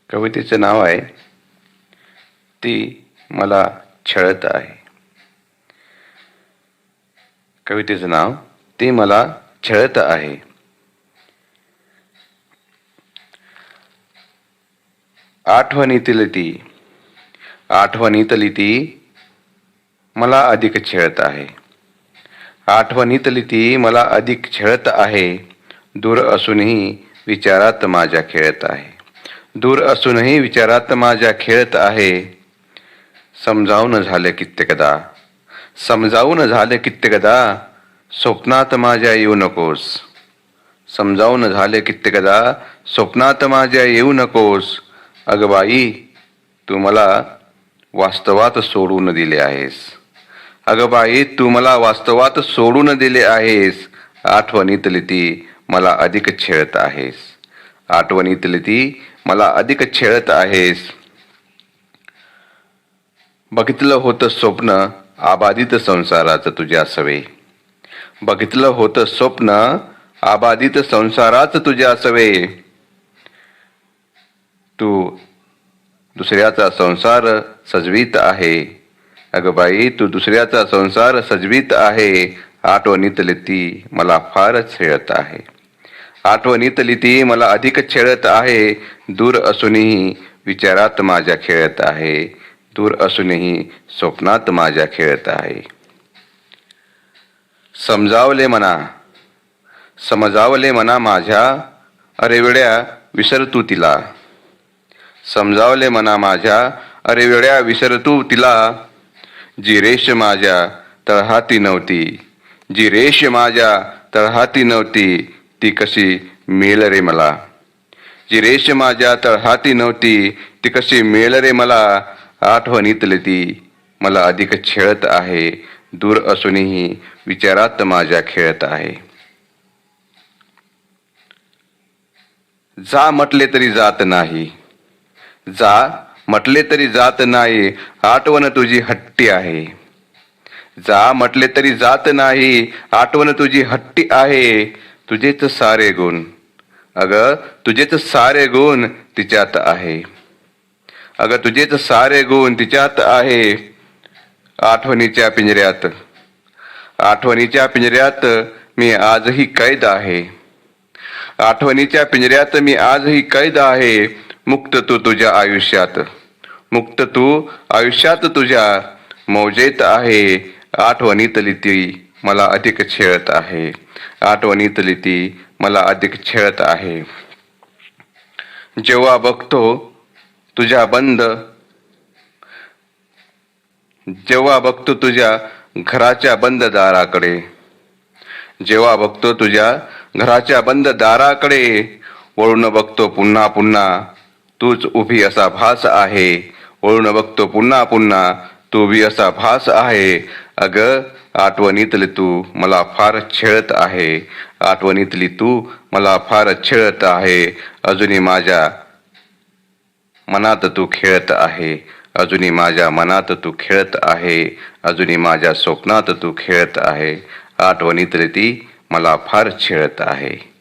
कवितेचं नाव आहे ती मला छळत आहे. कवितेचं नाव ती मला छळत आहे. आठवणीतली ती मला अधिक छळत आहे. आठवणीतली ती मला अधिक छळत आहे. दूर असूनही विचारात माझ्या खेळत आहे. दूर असूनही विचारात माझ्या खेळत आहे. समजावून झाले कित्येकदा स्वप्नात माझ्या येऊ नकोस. समजावून झाले कित्येकदा स्वप्नात माझ्या येऊ नकोस. अगं बाई, तू मला वास्तवात सोडून दिले आहेस. अगं बाई, तू मला वास्तवात सोडून दिले आहेस. आठवणीतली ती मला अधिक छळत आहेस. आठवणीतली ती मला अधिक छळत आहेस. बघितलं होतं स्वप्न आबादित संसाराचं तुझ्या सवे. बघितलं होतं स्वप्न आबादित संसाराचं तुझ्या सवे. तू दुसऱ्याचा संसार सजवीत आहे. अगं बाई, तू दुसऱ्याचा संसार सजवीत आहे. आठवणीतली ती मला फारच छळत आहे. आठवणीतली ती मला अधिक छळत आहे. दूर असूनही विचारात माझ्या खेळत आहे. दूर असूनही स्वप्नात माझ्या खेळत आहे. समजावले मना माझ्या, अरे वेड्या विसर तू तिला. समजावले मना माझ्या, अरे वेड्या विसर तू तिला. जी रेष माझ्या तळहाती नव्हती, जी रेष माझ्या तळहाती नव्हती, ती कशी मिळेल रे मला. जी रेष माझ्या तळहाती नव्हती, ती कशी मिळेल रे मला. आठवणीतली ती मला अधिक छळत आहे. दूर असूनही विचारात माझ्या खेळत आहे. जा म्हटले तरी जात नाही. जा म्हटले तरी जात नाही. आठवण तुझी हट्टी आहे. जा म्हटले तरी जात नाही. आठवण तुझी हट्टी आहे. तुझेच सारे गुण, अगं तुझेच सारे गुण तिच्यात आहे. अगं तुझेच सारे गुण तिच्यात आहे. आठवणीच्या पिंजऱ्यात मी आजही कैद आहे. आठवणीच्या पिंजऱ्यात मी आजही कैद आहे. मुक्त तू तुझ्या आयुष्यात, मुक्त तू आयुष्यात तुझ्या मौजेत आहे. आठवणीतली ती मला अधिक छळत आहे. आठवणीतली ती मला अधिक छळत आहे. जेव्हा बघतो तुझ्या घराच्या बंद दाराकडे, जेव्हा बघतो तुझ्या घराच्या बंद दाराकडे, वळून बघतो पुन्हा पुन्हा तूच उभी असा भास आहे. वळून बघतो पुन्हा पुन्हा तू उभी असा भास आहे. अगं आठवणीतली तू मला फार छळत आहे. आठवणीतली तू मला फार छळत आहे. अजूनही माझ्या मनात तू खेळत आहे. अजूनही माझ्या मनात तू खेळत आहे. अजूनही माझ्या स्वप्नात तू खेळत आहे. आठवणीतली ती मला फार छळत आहे.